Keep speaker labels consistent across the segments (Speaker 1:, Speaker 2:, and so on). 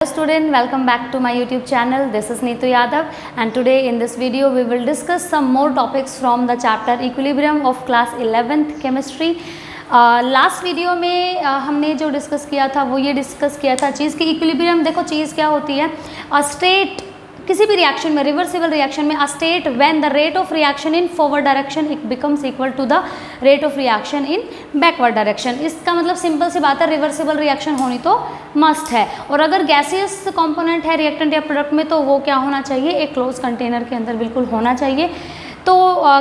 Speaker 1: Hello student, welcome back to my YouTube channel. This is Neetu Yadav and today in this video we will discuss some more topics from the chapter Equilibrium of class 11th chemistry. Last video में हमने जो discuss किया था वो ये discuss किया था चीज़ की इक्विलिब्रियम। देखो चीज़ क्या होती है, अ स्टेट किसी भी रिएक्शन में, रिवर्सिबल रिएक्शन में, a state when the rate of reaction in forward direction it becomes equal to the rate of reaction in backward direction. इसका मतलब सिंपल सी बात है, रिवर्सिबल रिएक्शन होनी तो मस्ट है। और अगर गैसियस कंपोनेंट है रिएक्टेंट या प्रोडक्ट में तो वो क्या होना चाहिए, एक क्लोज कंटेनर के अंदर बिल्कुल होना चाहिए। तो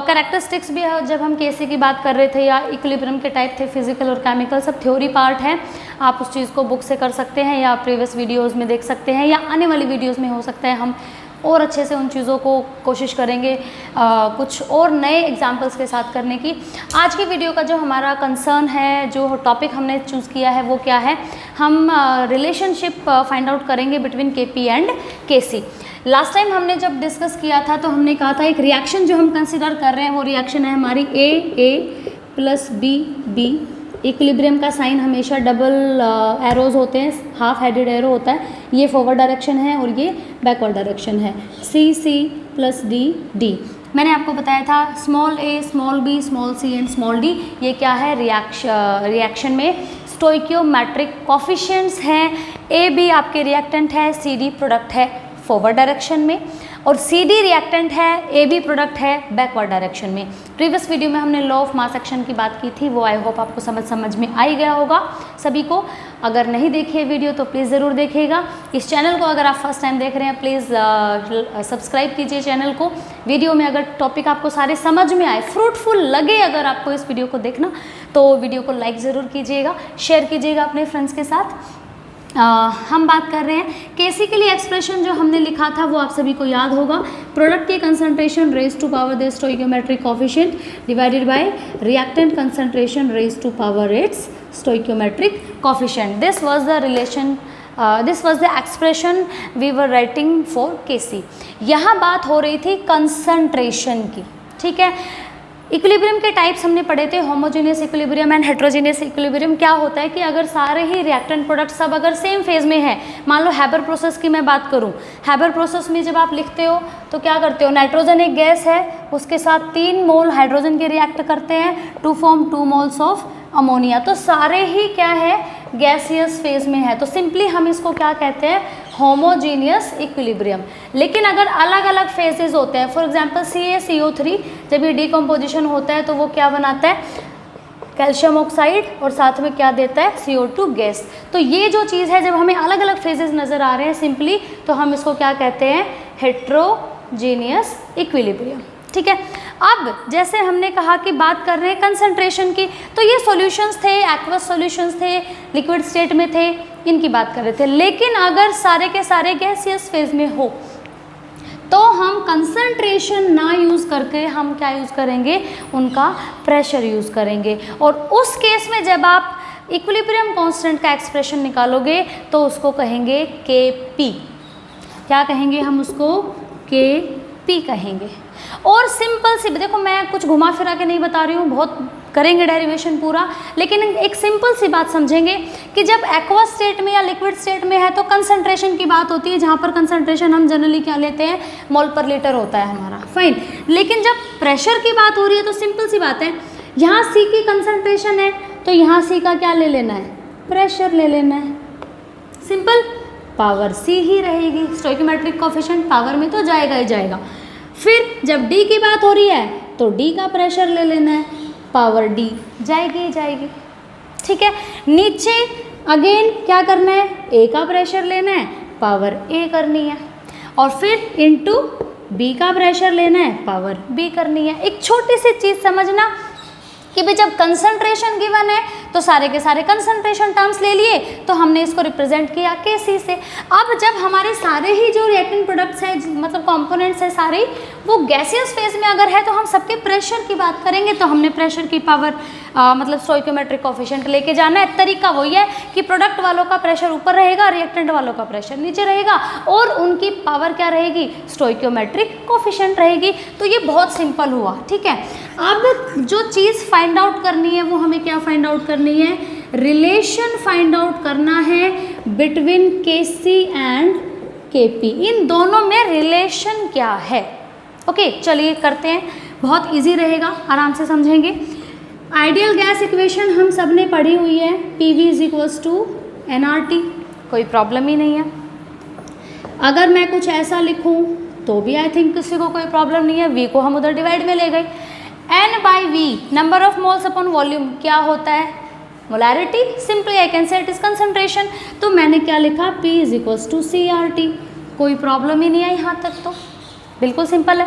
Speaker 1: कैरेक्टरिस्टिक्स भी है, जब हम केसी की बात कर रहे थे या इक्विलिब्रियम के टाइप थे, फिजिकल और केमिकल, सब थ्योरी पार्ट है। आप उस चीज़ को बुक से कर सकते हैं या प्रीवियस वीडियोस में देख सकते हैं या आने वाली वीडियोस में हो सकता है हम और अच्छे से उन चीज़ों को कोशिश करेंगे कुछ और नए एग्जाम्पल्स के साथ करने की। आज की वीडियो का जो हमारा कंसर्न है, जो टॉपिक हमने चूज़ किया है वो क्या है, हम रिलेशनशिप फाइंड आउट करेंगे between KP and KC. Last time हमने जब डिस्कस किया था तो हमने कहा था एक रिएक्शन जो हम कंसिडर कर रहे हैं वो रिएक्शन है हमारी ए प्लस बी। इक्विलिब्रियम का साइन हमेशा डबल एरोज होते हैं, हाफ हेडेड एरो होता है। ये फॉरवर्ड डायरेक्शन है और ये बैकवर्ड डायरेक्शन है। C plus D. मैंने आपको बताया था small A, small B, small C and small D, ये क्या है, रिएक्शन में स्टोइकियोमेट्रिक कोफिशिएंट्स हैं। ए बी आपके रिएक्टेंट है, सी डी प्रोडक्ट है फॉरवर्ड डायरेक्शन में, और सी डी रिएक्टेंट है, ए बी प्रोडक्ट है बैकवर्ड डायरेक्शन में। प्रीवियस वीडियो में हमने लॉ ऑफ मास एक्शन की बात की थी, वो आई होप आपको समझ में आ ही गया होगा सभी को। अगर नहीं देखी है वीडियो तो प्लीज़ ज़रूर देखिएगा। इस चैनल को अगर आप फर्स्ट टाइम देख रहे हैं प्लीज़ सब्सक्राइब कीजिए चैनल को। वीडियो में अगर टॉपिक आपको सारे समझ में आए, फ्रूटफुल लगे अगर आपको इस वीडियो को देखना, तो वीडियो को लाइक ज़रूर कीजिएगा, शेयर कीजिएगा अपने फ्रेंड्स के साथ। हम बात कर रहे हैं केसी के लिए एक्सप्रेशन जो हमने लिखा था वो आप सभी को याद होगा। प्रोडक्ट की concentration raise to power the stoichiometric coefficient divided by reactant concentration raise to power its stoichiometric coefficient. This was the relation, this was the expression we were writing for KC. यहाँ बात हो रही थी concentration की, ठीक है। Equilibrium के types हमने पढ़े थे, homogeneous equilibrium and heterogeneous equilibrium. क्या होता है कि अगर सारे ही रिएक्टेंट प्रोडक्ट सब अगर सेम फेज में है, मान लो हैबर प्रोसेस की मैं बात करूं, हैबर प्रोसेस में जब आप लिखते हो तो क्या करते हो, नाइट्रोजन एक गैस है, उसके साथ 3 मोल हाइड्रोजन के रिएक्ट करते हैं to form 2 moles of ammonia. तो सारे ही क्या है, गैसियस फेज में है, तो सिंपली हम इसको क्या कहते हैं, होमोजीनियस इक्विलिब्रियम। लेकिन अगर अलग अलग फेजेस होते हैं, फॉर एग्जांपल CaCO3 जब ये डिकम्पोजिशन होता है तो वो क्या बनाता है, कैल्शियम ऑक्साइड, और साथ में क्या देता है, CO2 गैस। तो ये जो चीज़ है, जब हमें अलग अलग फेजेस नज़र आ रहे हैं सिंपली, तो हम इसको क्या कहते हैं, हेट्रोजीनियस इक्विलिब्रियम, ठीक है। अब जैसे हमने कहा कि बात कर रहे हैं कंसंट्रेशन की, तो ये सॉल्यूशंस थे, एक्वस सॉल्यूशंस थे, लिक्विड स्टेट में थे, इनकी बात कर रहे थे। लेकिन अगर सारे के सारे गैसियस फेज में हो तो हम कंसंट्रेशन ना यूज़ करके हम क्या यूज़ करेंगे, उनका प्रेशर यूज़ करेंगे। और उस केस में जब आप इक्विलिब्रियम कांस्टेंट का एक्सप्रेशन निकालोगे तो उसको कहेंगे Kp। क्या कहेंगे हम उसको, Kp कहेंगे। और सिंपल सी, देखो मैं कुछ घुमा फिरा के नहीं बता रही हूँ, बहुत करेंगे डेरिवेशन पूरा, लेकिन एक सिंपल सी बात समझेंगे कि जब एक्वस स्टेट में या लिक्विड स्टेट में है तो कंसंट्रेशन की बात होती है, जहाँ पर कंसंट्रेशन हम जनरली क्या लेते हैं, मोल पर लीटर होता है हमारा, फाइन। लेकिन जब प्रेशर की बात हो रही है तो सिंपल सी बात है, यहाँ C की कंसंट्रेशन है तो यहाँ C का क्या ले लेना है, प्रेशर ले लेना है, सिंपल। पावर C ही रहेगी, स्टोइकियोमेट्रिक कोफिशिएंट पावर में तो जाएगा ही जाएगा। फिर जब D की बात हो रही है तो D का प्रेशर ले लेना है, पावर D जाएगी ही जाएगी, ठीक है। नीचे अगेन क्या करना है, A का प्रेशर लेना है, पावर A करनी है, और फिर इनटू B का प्रेशर लेना है, पावर B करनी है। एक छोटी सी चीज़ समझना कि भाई जब कंसंट्रेशन गिवन है तो सारे के सारे कंसंट्रेशन टर्म्स ले लिए, तो हमने इसको रिप्रेजेंट किया Kc से। अब जब हमारे सारे ही जो रिएक्टेंट प्रोडक्ट्स हैं, मतलब कंपोनेंट्स है सारे, वो गैसियस फेज में अगर है तो हम सबके प्रेशर की बात करेंगे। तो हमने प्रेशर की पावर मतलब स्टोइकियोमेट्रिक कोफिशिएंट लेके जाना है। तरीका वही है कि प्रोडक्ट वालों का प्रेशर ऊपर रहेगा, रिएक्टेंट वालों का प्रेशर नीचे रहेगा, और उनकी पावर क्या रहेगी, स्टोइकियोमेट्रिक कोफिशिएंट रहेगी। तो ये बहुत सिंपल हुआ, ठीक है। अब जो चीज़ फाइंड आउट करनी है वो हमें क्या फाइंड आउट करनी है, रिलेशन फाइंड आउट करना है बिटवीन Kc एंड Kp, इन दोनों में रिलेशन क्या है। ओके चलिए करते हैं, बहुत इजी रहेगा, आराम से समझेंगे। आइडियल गैस इक्वेशन हम सब ने पढ़ी हुई है, PV is equals to nRT, कोई प्रॉब्लम ही नहीं है। अगर मैं कुछ ऐसा लिखूं तो भी आई थिंक किसी को कोई प्रॉब्लम नहीं है। V को हम उधर डिवाइड में ले गए। N/V number of moles upon volume क्या होता है, molarity, simply I can say it is concentration. तो मैंने क्या लिखा, P is equals to CRT, कोई प्रॉब्लम ही नहीं है यहाँ तक, तो बिल्कुल सिंपल है।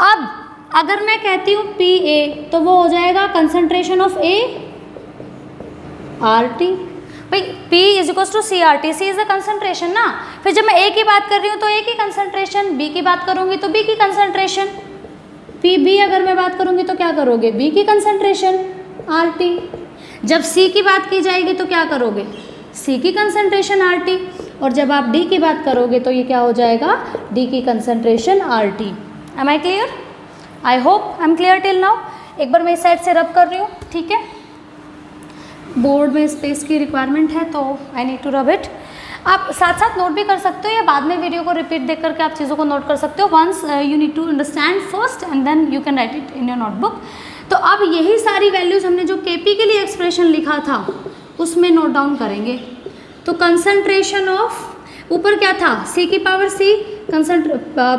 Speaker 1: अब अगर मैं कहती हूँ PA तो वो हो जाएगा कंसंट्रेशन ऑफ A RT, भाई P is equals to CRT, C is the concentration ना। फिर जब मैं A की बात कर रही हूँ तो A की कंसंट्रेशन, B की बात करूँगी तो B की कंसंट्रेशन, PB अगर मैं बात करूँगी तो क्या करोगे, B की कंसंट्रेशन RT। जब C की बात की जाएगी तो क्या करोगे, C की कंसंट्रेशन RT, और जब आप D की बात करोगे तो ये क्या हो जाएगा, D की concentration RT। Am I clear? I hope I am clear till now. एक बार मैं इस साइड से रब कर रही हूँ, ठीक है। बोर्ड में स्पेस की रिक्वायरमेंट है तो I need to rub it. आप साथ साथ नोट भी कर सकते हो या बाद में वीडियो को रिपीट देख करके आप चीज़ों को नोट कर सकते हो। Once you need to understand first and then you can write it in your notebook. तो अब यही सारी वैल्यूज़ हमने जो Kp के लिए एक्सप्रेशन लिखा था उसमें नोट डाउन करेंगे। तो कंसंट्रेशन ऑफ, ऊपर क्या था, C की power C,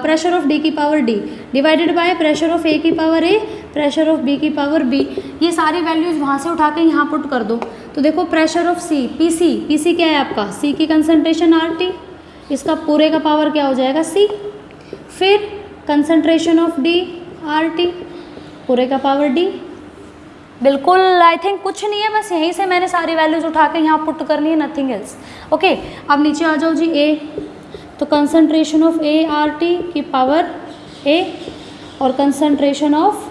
Speaker 1: pressure of D की power D divided by pressure of A की power A, pressure of B की पावर B। ये सारी वैल्यूज़ वहाँ से उठा के यहाँ पुट कर दो। तो देखो प्रेशर ऑफ C, PC क्या है आपका, C की कंसंट्रेशन RT, इसका पूरे का पावर क्या हो जाएगा C। फिर कंसंट्रेशन ऑफ D RT, पूरे का पावर D। बिल्कुल आई थिंक कुछ नहीं है, बस यहीं से मैंने सारी वैल्यूज़ उठा के यहाँ पुट करनी है, नथिंग एल्स। ओके अब नीचे आ जाओ जी A, तो कंसंट्रेशन ऑफ A RT की पावर A और कंसंट्रेशन ऑफ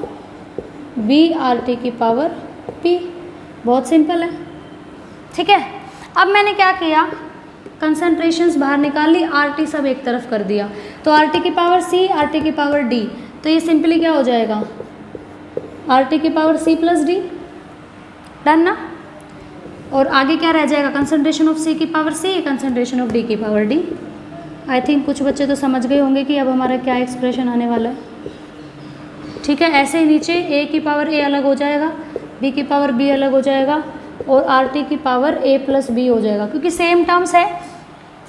Speaker 1: B RT की पावर P, बहुत सिंपल है, ठीक है। अब मैंने क्या किया, कंसंट्रेशंस बाहर निकाल ली, RT सब एक तरफ कर दिया, तो RT की पावर C, RT की पावर D, तो ये सिंपली क्या हो जाएगा, RT की power C plus D, done ना। और आगे क्या रह जाएगा, कंसंट्रेशन ऑफ C की power C, concentration of D की पावर D। आई थिंक कुछ बच्चे तो समझ गए होंगे कि अब हमारा क्या एक्सप्रेशन आने वाला है, ठीक है। ऐसे ही नीचे A की पावर A अलग हो जाएगा, B की पावर B अलग हो जाएगा और RT की पावर A प्लस B हो जाएगा, क्योंकि सेम टर्म्स है,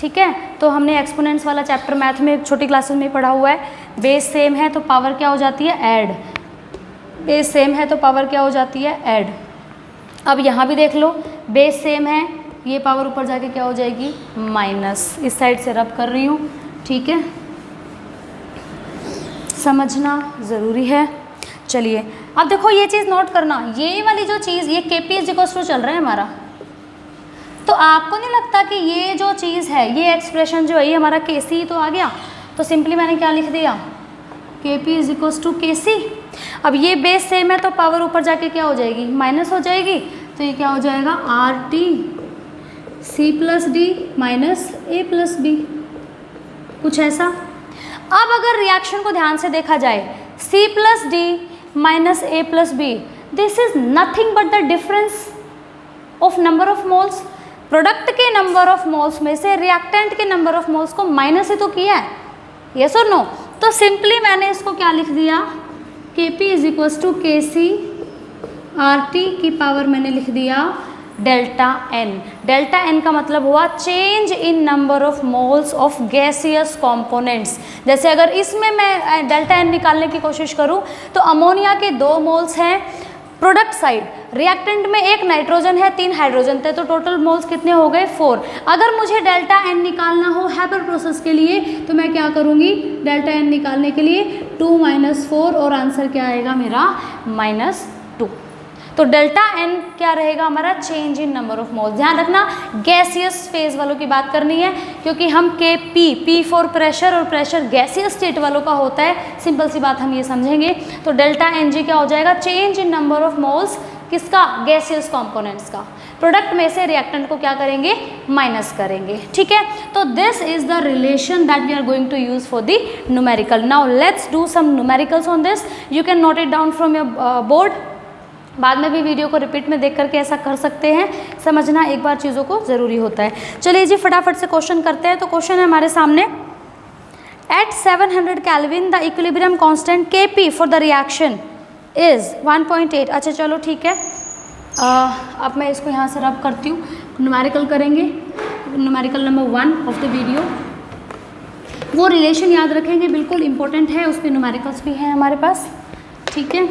Speaker 1: ठीक है। तो हमने एक्सपोनेंट्स वाला चैप्टर मैथ में छोटी क्लासेस में पढ़ा हुआ है। बेस सेम है तो पावर क्या हो जाती है, ऐड। बेस सेम है तो पावर क्या हो जाती है, ऐड। अब यहाँ भी देख लो, बेस सेम है, ये पावर ऊपर जाके क्या हो जाएगी, माइनस। इस साइड से रब कर रही हूँ, ठीक है, समझना ज़रूरी है। चलिए अब देखो ये चीज़ नोट करना, ये वाली जो चीज़, ये Kp इज इक्वल्स टू चल रहा है हमारा, तो आपको नहीं लगता कि ये जो चीज़ है, ये एक्सप्रेशन जो है ये हमारा Kc तो आ गया। तो सिंपली मैंने क्या लिख दिया, Kp is equals to Kc। अब ये बेस सेम है तो पावर ऊपर जाके क्या हो जाएगी, माइनस हो जाएगी, तो ये क्या हो जाएगा, RT C plus D minus A plus B, कुछ ऐसा। अब अगर रिएक्शन को ध्यान से देखा जाए, C plus D minus A plus B, this is nothing but the difference of number of moles. Product के नंबर ऑफ मोल्स में से रिएक्टेंट के नंबर ऑफ मोल्स को माइनस ही तो किया है, यस और नो। तो सिंपली मैंने इसको क्या लिख दिया, Kp is equals to Kc RT की पावर मैंने लिख दिया डेल्टा n। डेल्टा n का मतलब हुआ change in number of moles of gaseous components. जैसे अगर इसमें मैं डेल्टा n निकालने की कोशिश करूं तो अमोनिया के 2 मोल्स हैं प्रोडक्ट साइड, रिएक्टेंट में 1 नाइट्रोजन है, 3 हाइड्रोजन थे, तो टोटल मोल्स कितने हो गए, 4। अगर मुझे डेल्टा n निकालना हो हैपर प्रोसेस के लिए तो मैं क्या करूंगी, डेल्टा n निकालने के लिए 2 - 4 और आंसर क्या आएगा मेरा -2। तो डेल्टा n क्या रहेगा हमारा, change in number of moles. ध्यान रखना गैसियस फेज वालों की बात करनी है, क्योंकि हम P फॉर प्रेशर और प्रेशर गैसियस स्टेट वालों का होता है, सिंपल सी बात हम ये समझेंगे। तो डेल्टा Ng क्या हो जाएगा, change in number of moles किसका, गैसियस कंपोनेंट्स का। प्रोडक्ट में से रिएक्टेंट को क्या करेंगे, माइनस करेंगे, ठीक है। तो this is the relation that we are going to use for the numerical. Now let's do some numericals on this, you can note it down from your board. बाद में भी वीडियो को रिपीट में देख करके ऐसा कर सकते हैं, समझना एक बार चीज़ों को ज़रूरी होता है। चलिए जी फटाफट से क्वेश्चन करते हैं। तो क्वेश्चन है हमारे सामने, at 700 kelvin the equilibrium constant Kp for the reaction is 1.8। अच्छा चलो ठीक है, अब मैं इसको यहाँ से रब करती हूँ, न्यूमेरिकल करेंगे, numerical number 1 of the video. वो रिलेशन याद रखेंगे, बिल्कुल इंपॉर्टेंट है, उस पर न्यूमेरिकल्स भी हैं हमारे पास, ठीक है।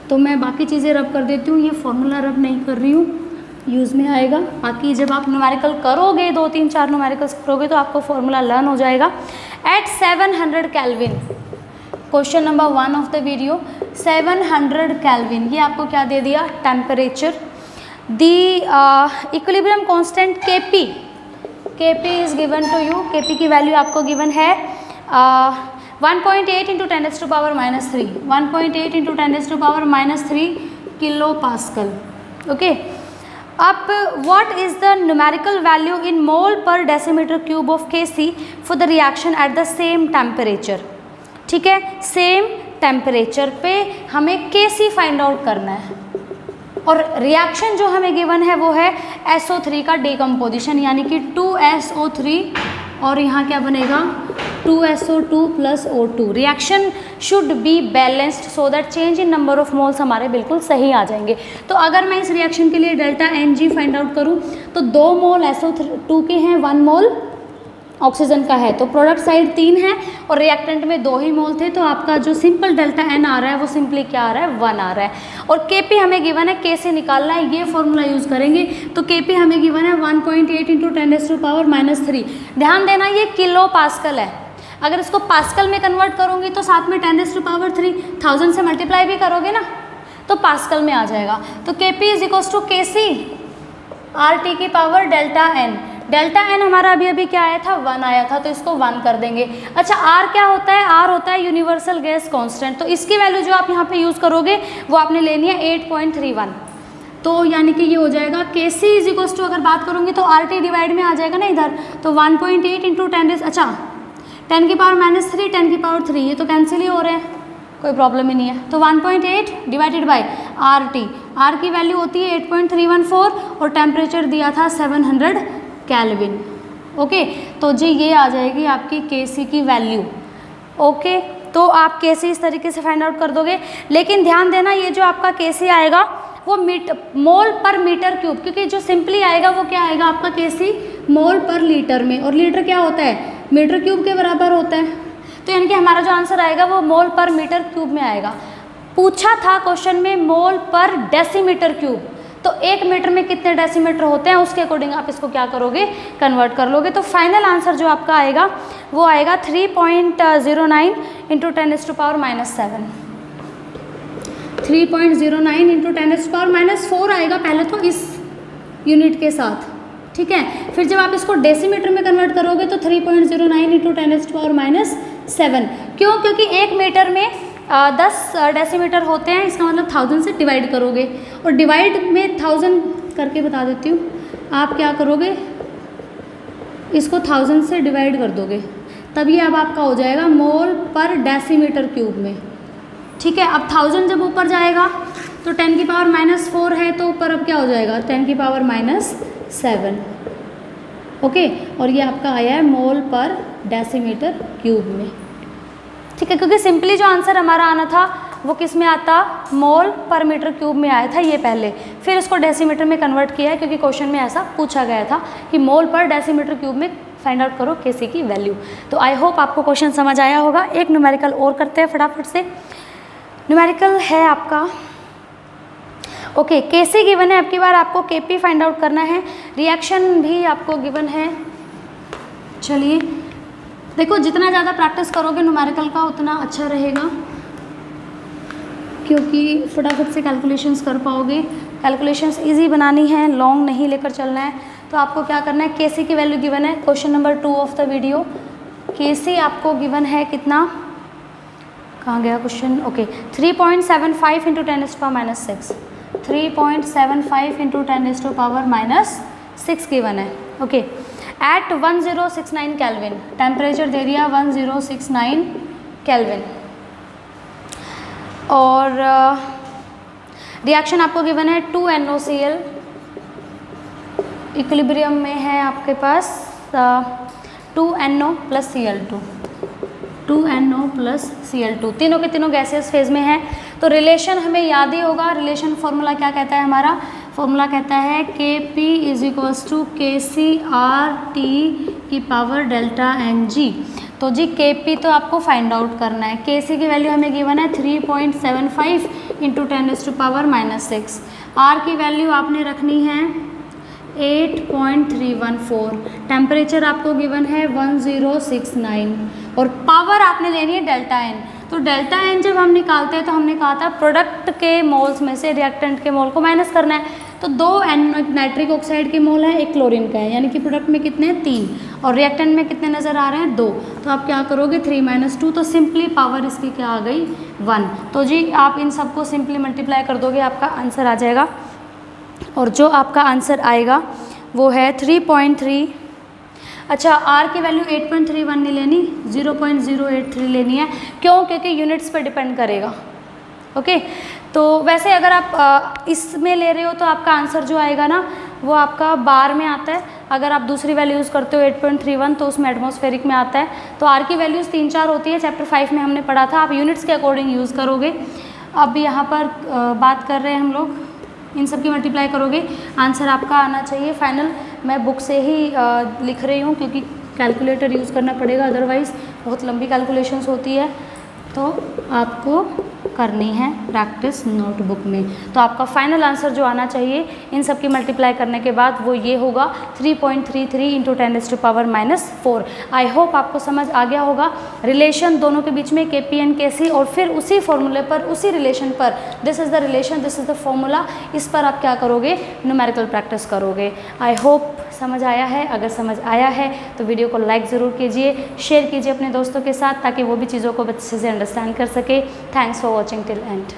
Speaker 1: तो मैं बाकी चीज़ें रब कर देती हूँ, ये फॉर्मूला रब नहीं कर रही हूँ, यूज़ में आएगा। बाकी जब आप न्यूमेरिकल करोगे, 2 3 4 न्यूमेरिकल्स करोगे तो आपको फॉर्मूला लर्न हो जाएगा। At 700 kelvin, question number 1 of the video, 700 kelvin, ये आपको क्या दे दिया, temperature. The equilibrium constant Kp is given to you, Kp की वैल्यू आपको गिवन है 1.8 into 10⁻³ 1.8 into 10⁻³ kilo pascal. Okay, अब what is the numerical value in mole per decimetre cube of Kc for the reaction at the same temperature. ठीक है, same temperature पे हमें Kc find out करना है, और रिएक्शन जो हमें गिवन है वो है SO3 का डिकम्पोजिशन, यानी कि 2SO3 और यहाँ क्या बनेगा 2SO2 plus O2। Reaction should be balanced so that change in number of moles हमारे बिल्कुल सही आ जाएंगे। तो अगर मैं इस रिएक्शन के लिए डेल्टा Ng फाइंड आउट करूँ तो 2 मोल SO2 के हैं, 1 मोल ऑक्सीजन का है, तो प्रोडक्ट साइड 3 है और रिएक्टेंट में 2 ही मोल थे, तो आपका जो सिंपल डेल्टा N आ रहा है वो सिंपली क्या आ रहा है, 1 आ रहा है। और Kp हमें गिवन है, K से निकालना है, ये फॉर्मूला यूज़ करेंगे। तो Kp हमें गिवन है 1.8 इंटू 10⁻⁻³ ध्यान देना ये किलो पास्कल है, अगर इसको पास्कल में कन्वर्ट करूँगी तो साथ में 10⁻³ 1000 से मल्टीप्लाई भी करोगे ना तो पास्कल में आ जाएगा। तो Kp is equals to Kc RT की power delta N। Delta N हमारा अभी अभी क्या आया था, 1 आया था, तो इसको 1 कर देंगे। अच्छा R क्या होता है, R होता है यूनिवर्सल गैस कांस्टेंट, तो इसकी वैल्यू जो आप यहाँ पे यूज़ करोगे वो आपने लेनी है 8.31। तो यानी कि ये हो जाएगा Kc इज इक्वल्स टू, अगर बात करूँगी तो RT डिवाइड में आ जाएगा ना इधर, तो 1.8 इंटू 10, अच्छा 10⁻³ 10⁻3, ये तो कैंसिल ही हो रहे हैं, कोई प्रॉब्लम ही नहीं है। तो 1.8 डिवाइडेड बाई RT, R की वैल्यू होती है 8.314 और टेम्परेचर दिया था 700 केल्विन। ओके, तो जी ये आ जाएगी आपकी Kc की वैल्यू। ओके, तो आप Kc इस तरीके से फाइंड आउट कर दोगे, लेकिन ध्यान देना ये जो आपका Kc आएगा वो मोल पर मीटर क्यूब, क्योंकि जो सिंपली आएगा वो क्या आएगा आपका Kc मोल पर लीटर में, और लीटर क्या होता है, मीटर क्यूब के बराबर होता है। तो यानी कि हमारा जो आंसर आएगा वो मोल पर मीटर क्यूब में आएगा। पूछा था क्वेश्चन में मोल पर डेसीमीटर क्यूब, तो 1 मीटर में कितने डेसीमीटर होते हैं उसके अकॉर्डिंग आप इसको क्या करोगे, कन्वर्ट कर लोगे। तो फाइनल आंसर जो आपका आएगा वो आएगा 3.09 इंटू 10⁻⁻⁷। 3.09 इंटू 10⁻⁴ आएगा पहले तो इस यूनिट के साथ, ठीक है। फिर जब आप इसको डेसीमीटर में कन्वर्ट करोगे तो 3.09 इंटू 10⁻⁷। क्यों, क्योंकि 1 मीटर में 10 डेसीमीटर होते हैं, इसका मतलब 1000 से डिवाइड करोगे, और डिवाइड में 1000 करके बता देती हूँ, आप क्या करोगे इसको 1000 से डिवाइड कर दोगे, तभी अब आपका हो जाएगा मोल पर डेसीमीटर क्यूब में, ठीक है। अब 1000 जब ऊपर जाएगा तो 10⁻⁻⁴ है, तो ऊपर अब क्या हो जाएगा 10⁻⁷। ओके, और ये आपका आया है मोल पर डेसीमीटर क्यूब में, ठीक है। क्योंकि सिंपली जो आंसर हमारा आना था वो किस में आता, मोल पर मीटर क्यूब में आया था ये पहले, फिर इसको डेसीमीटर में कन्वर्ट किया है क्योंकि क्वेश्चन में ऐसा पूछा गया था कि मोल पर डेसीमीटर क्यूब में फाइंड आउट करो Kc की वैल्यू। तो आई होप आपको क्वेश्चन समझ आया होगा। एक न्यूमेरिकल और करते हैं फटाफट से। न्यूमेरिकल है आपका, ओके, Kc गिवन है, अब की बार आपको Kp फाइंड आउट करना है, रिएक्शन भी आपको गिवन है। चलिए देखो, जितना ज़्यादा प्रैक्टिस करोगे न्यूमेरिकल का उतना अच्छा रहेगा, क्योंकि फटाफट से कैलकुलेशंस कर पाओगे। कैलकुलेशंस इजी बनानी है, लॉन्ग नहीं लेकर चलना है। तो आपको क्या करना है, Kc की वैल्यू गिवन है, question number 2 of the video. Kc आपको गिवन है कितना, कहाँ गया question, okay 3.75 into 10⁻⁻⁶, 3.75 into 10⁻⁻⁶ given है। ओके, एट 1069 केल्विन, टेम्परेचर दे दिया 1069 केल्विन, और रिएक्शन आपको गिवन है 2NOCl, इक्विलिब्रियम में है आपके पास 2NO plus Cl2, 2NO plus Cl2, तीनों के तीनों गैसेस फेज में है। तो रिलेशन हमें याद ही होगा, रिलेशन फॉर्मूला क्या कहता है, हमारा फॉर्मूला कहता है Kp is equals to KCRT की पावर डेल्टा Ng। तो जी Kp तो आपको फाइंड आउट करना है, Kc की वैल्यू हमें गिवन है 3.75 इंटू 10⁻⁻⁶, R की वैल्यू आपने रखनी है 8.314, टेम्परेचर आपको गिवन है 1069 और पावर आपने लेनी है डेल्टा एन। तो डेल्टा एन जब हम निकालते हैं तो हमने कहा था प्रोडक्ट के मोल्स में से रिएक्टेंट के मोल को माइनस करना है। तो 2 नाइट्रिक ऑक्साइड के मोल है, 1 क्लोरीन का है, यानी कि प्रोडक्ट में कितने हैं 3 और रिएक्टेंट में कितने नज़र आ रहे हैं 2। तो आप क्या करोगे 3 - 2, तो सिंपली पावर इसकी क्या आ गई 1। तो जी आप इन सबको सिंपली मल्टीप्लाई कर दोगे, आपका आंसर आ जाएगा और जो आपका आंसर आएगा वो है 3.3। अच्छा R की वैल्यू 8.31 नहीं लेनी, 0.083 लेनी है। क्यों? क्योंकि यूनिट्स पर डिपेंड करेगा। ओके, तो वैसे अगर आप इसमें ले रहे हो तो आपका आंसर जो आएगा ना वो आपका बार में आता है। अगर आप दूसरी वैल्यू यूज़ करते हो 8.31 तो उसमें एटमॉस्फेरिक में आता है। तो R की वैल्यूज़ 3-4 होती है, चैप्टर 5 में हमने पढ़ा था। आप यूनिट्स के अकॉर्डिंग यूज़ करोगे। अब यहाँ पर बात कर रहे हैं हम लोग, इन सब की मल्टीप्लाई करोगे, आंसर आपका आना चाहिए फाइनल। मैं बुक से ही लिख रही हूँ क्योंकि कैलकुलेटर यूज़ करना पड़ेगा, अदरवाइज़ बहुत लंबी कैलकुलेशंस होती है, तो आपको करनी है प्रैक्टिस नोटबुक में। तो आपका फाइनल आंसर जो आना चाहिए इन सब की मल्टीप्लाई करने के बाद वो ये होगा 3.33 इंटू 10⁻⁻⁴। आई होप आपको समझ आ गया होगा रिलेशन दोनों के बीच में Kp एंड Kc, और फिर उसी फॉर्मूले पर, उसी रिलेशन पर, this is the relation, this is the formula, इस पर आप क्या करोगे, न्यूमेरिकल प्रैक्टिस करोगे। आई होप समझ आया है। अगर समझ आया है तो वीडियो को लाइक ज़रूर कीजिए, शेयर कीजिए अपने दोस्तों के साथ ताकि वो भी चीज़ों को अच्छे से अंडरस्टैंड कर सके। Thanks for watching till and.